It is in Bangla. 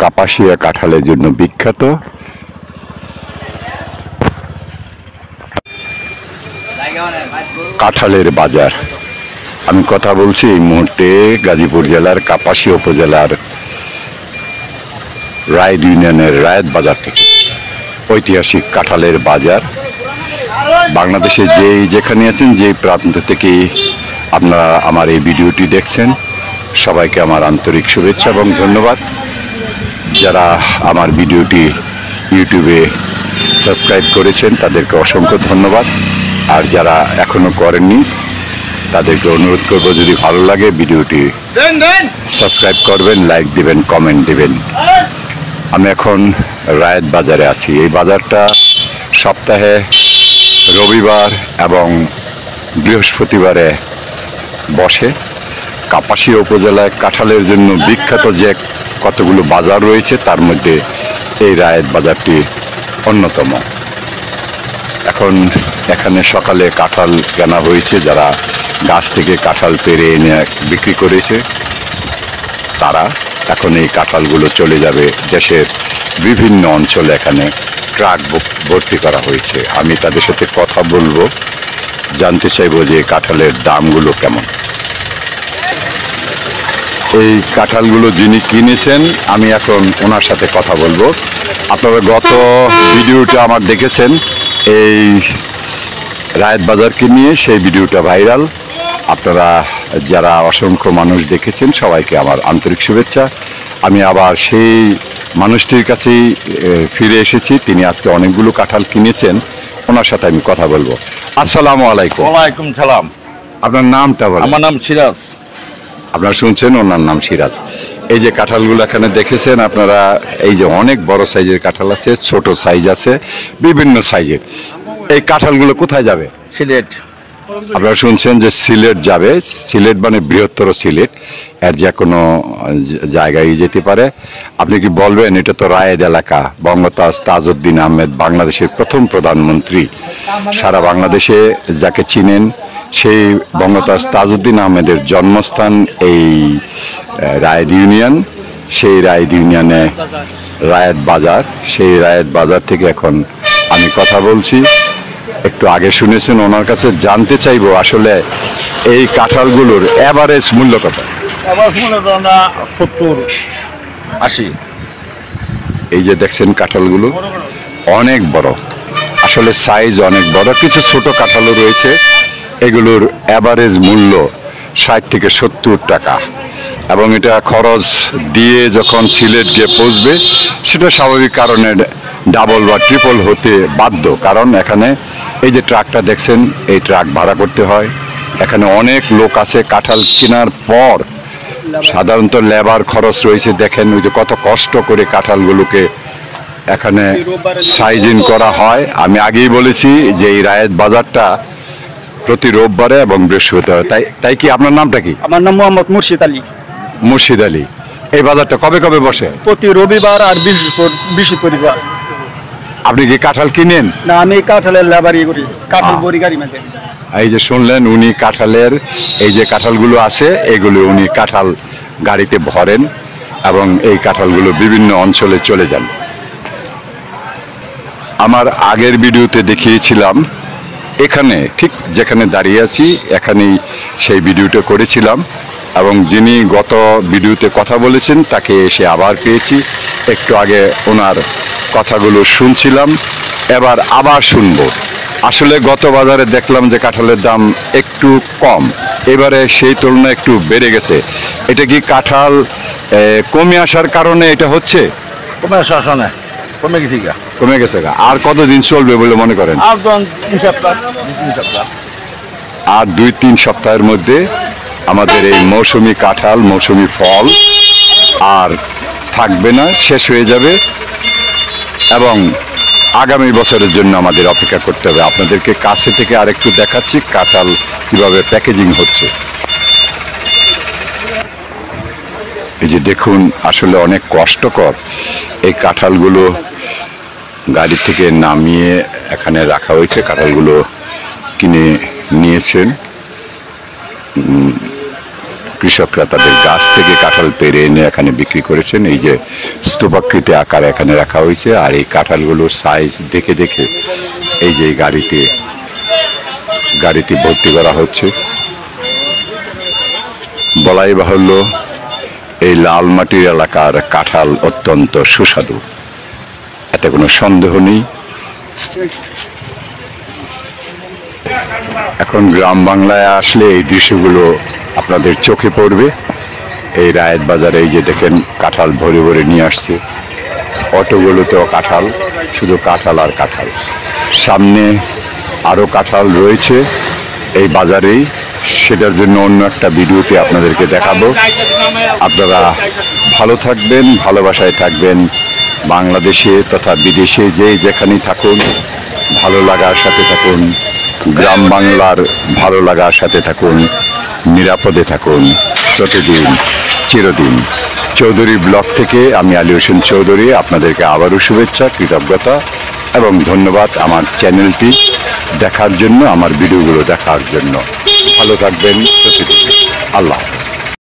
কাপাসিয়া কাঁঠালের জন্য বিখ্যাত। কাঁঠালের বাজার। আমি কথা বলছি এই মুহূর্তে গাজীপুর জেলার কাপাসিয়া উপজেলার রায়দ ইউনিয়নের রায়ত বাজার থেকে। ঐতিহাসিক কাঁঠালের বাজার। বাংলাদেশে যেখানে আছেন, যে প্রান্ত থেকে আপনারা আমার এই ভিডিওটি দেখছেন, সবাইকে আমার আন্তরিক শুভেচ্ছা এবং ধন্যবাদ। যারা আমার ভিডিওটি ইউটিউবে সাবস্ক্রাইব করেছেন তাদেরকে অসংখ্য ধন্যবাদ। আর যারা এখনো করেননি তাদেরকে অনুরোধ করব, যদি ভালো লাগে ভিডিওটি সাবস্ক্রাইব করবেন, লাইক দিবেন, কমেন্ট দিবেন। আমি এখন রায়ত বাজারে আছি। এই বাজারটা সপ্তাহে রবিবার এবং বৃহস্পতিবারে বসে। কাপাসিয়া উপজেলায় কাঁঠালের জন্য বিখ্যাত যে কতগুলো বাজার রয়েছে তার মধ্যে এই রায়ত বাজারটি অন্যতম। এখন এখানে সকালে কাঁঠাল কেনা হয়েছে, যারা গাছ থেকে কাঁঠাল পেড়ে এনে বিক্রি করেছে তারা এখন এই কাঁঠালগুলো চলে যাবে দেশের বিভিন্ন অঞ্চলে। এখানে ট্রাক ভর্তি করা হয়েছে। আমি তাদের সাথে কথা বলবো, জানতে চাইবো যে কাঁঠালের দামগুলো কেমন। এই কাঁঠালগুলো যিনি কিনেছেন আমি এখন ওনার সাথে কথা বলবো। আপনারা গত ভিডিওটা আমার দেখেছেন এই রায়ত বাজারকে নিয়ে, সেই ভিডিওটা ভাইরাল। আপনারা যারা অসংখ্য মানুষ দেখেছেন সবাইকে আমার আন্তরিক শুভেচ্ছা। আমি আবার সেই মানুষটির কাছেই ফিরে এসেছি। তিনি আজকে অনেকগুলো কাঁঠাল কিনেছেন, ওনার সাথে আমি কথা বলবো। আসসালামু আলাইকুম। ওয়ালাইকুম সালাম। আপনার নামটা বলেন। আমার নাম সিরাজ। আপনারা শুনছেন ওনার নাম সিরাজ। এই যে কাঁঠালগুলো এখানে দেখেছেন আপনারা, এই যে অনেক বড় সাইজের কাঁঠাল আছে, ছোট সাইজ আছে, বিভিন্ন সাইজের। এই কাঁঠালগুলো কোথায় যাবে? সিলেট। আপনারা শুনছেন যে সিলেট যাবে। সিলেট মানে বৃহত্তর সিলেট, এর যে কোনো জায়গায় যেতে পারে। আপনি কি বলবেন, এটা তো রায়েদ এলাকা, বঙ্গতাজ তাজউদ্দিন আহমেদ বাংলাদেশের প্রথম প্রধানমন্ত্রী, সারা বাংলাদেশে যাকে চিনেন সেই বঙ্গতাজ তাজউদ্দিন আহমেদের জন্মস্থান এই রায়ত ইউনিয়ন। সেই রায়ত ইউনিয়নে রায়ত বাজার, সেই রায়ত বাজার থেকে এখন আমি কথা বলছি। একটু আগে শুনেছেন ওনার কাছে, জানতে চাইবো আসলে এই কাঁঠালগুলোর এভারেজ মূল্য কত? আমার মূল্য 70-80। এই যে দেখছেন কাঁঠালগুলো অনেক বড়, আসলে সাইজ অনেক বড়। কিছু ছোট কাঁঠালও রয়েছে। এগুলোর এভারেজ মূল্য 60 থেকে 70 টাকা। এবং এটা খরচ দিয়ে যখন সিলেট গিয়ে পৌঁছবে সেটা স্বাভাবিক কারণে ডাবল বা ট্রিপল হতে বাধ্য। কারণ এখানে এই যে ট্রাকটা দেখছেন, এই ট্রাক ভাড়া করতে হয়। এখানে অনেক লোক আছে। কাঁঠাল কেনার পর সাধারণত লেবার খরচ রয়েছে। দেখেন ওই যে কত কষ্ট করে কাঁঠালগুলোকে এখানে সাইজিং করা হয়। আমি আগেই বলেছি যে এই রায়ত বাজারটা প্রতি রোববারে এবং বৃহস্পতিবার। তাই কি আপনার নামটা কি? আমার নাম মোহাম্মদ মুর্শিদ আলী। মুর্শিদ আলী। এই বাজারটা কবে কবে বসে? প্রতি রবিবার আর বৃহস্পতিবার। আপনি কি কাঁঠাল কিনেন? না, আমি কাঁঠালের লেবারি করি, কাঁঠাল বড়ি গাড়ি মাঝে। এই যে শুনলেন, উনি কাঁঠালের এই যে কাঁঠালগুলো আছে এগুলো উনি কাঁঠাল গাড়িতে ভরেন এবং এই কাঁঠালগুলো বিভিন্ন অঞ্চলে চলে যান। আমার আগের ভিডিওতে দেখিয়েছিলাম, এখানে ঠিক যেখানে দাঁড়িয়ে আছি এখানেই সেই ভিডিওটা করেছিলাম। এবং যিনি গত ভিডিওতে কথা বলেছেন তাকে এসে আবার পেয়েছি। একটু আগে ওনার কথাগুলো শুনছিলাম, এবার আবার শুনবো। আসলে গত বাজারে দেখলাম যে কাঁঠালের দাম একটু কম, এবারে সেই তুলনায় একটু বেড়ে গেছে। এটা কি কাঁঠাল কমে আসার কারণে এটা হচ্ছে? কমে আসা না, কমে গেছি গা। কমে গেছে গা। আর কতদিন চলবে বলে মনে করেন? আর 3 সপ্তাহ। আর 2-3 সপ্তাহের মধ্যে আমাদের এই মৌসুমি কাঁঠাল, মৌসুমি ফল আর থাকবে না, শেষ হয়ে যাবে। এবং আগামী বছরের জন্য আমাদের অপেক্ষা করতে হবে। আপনাদেরকে কাছে থেকে আরেকটু দেখাচ্ছি কাঁঠাল কিভাবে প্যাকেজিং হচ্ছে। এই যে দেখুন, আসলে অনেক কষ্টকর। এই কাঁঠালগুলো গাড়ি থেকে নামিয়ে এখানে রাখা হয়েছে। কাঁঠালগুলো কিনে নিয়েছেন কৃষকরা তাদের গাছ থেকে কাঁঠাল পেরে এনে এখানে বিক্রি করেছেন। এই যে স্তূপাকৃতি আকারে এখানে রাখা হয়েছে, আর এই কাঁঠালগুলোর সাইজ দেখে দেখে এই যে গাড়িতে ভর্তি করা হচ্ছে। বলাই বাহুল্য এই লাল মাটির এলাকার কাঁঠাল অত্যন্ত সুস্বাদু, এতে কোনো সন্দেহ নেই। এখন গ্রাম বাংলায় আসলে এই দৃশ্যগুলো আপনাদের চোখে পড়বে। এই রায়েত বাজারে এই যে দেখেন কাঁঠাল ভরে ভরে নিয়ে আসছে, অটোগুলোতেও কাঁঠাল, শুধু কাঁঠাল আর কাঁঠাল। সামনে আরও কাঁঠাল রয়েছে এই বাজারেই, সেটার জন্য অন্য একটা ভিডিওতে আপনাদেরকে দেখাবো। আপনারা ভালো থাকবেন, ভালোবাসায় থাকবেন। বাংলাদেশে তথা বিদেশে যেখানেই থাকুন ভালো লাগার সাথে থাকুন, গ্রাম বাংলার ভালো লাগার সাথে থাকুন, নিরাপদে থাকুন প্রতিদিন চিরদিন। চৌধুরী ব্লগ থেকে আমি আলী হোসেন চৌধুরী আপনাদেরকে আবারও শুভেচ্ছা, কৃতজ্ঞতা এবং ধন্যবাদ আমার চ্যানেলটি দেখার জন্য, আমার ভিডিওগুলো দেখার জন্য। ভালো থাকবেন প্রতিদিন। আল্লাহ হাফেজ।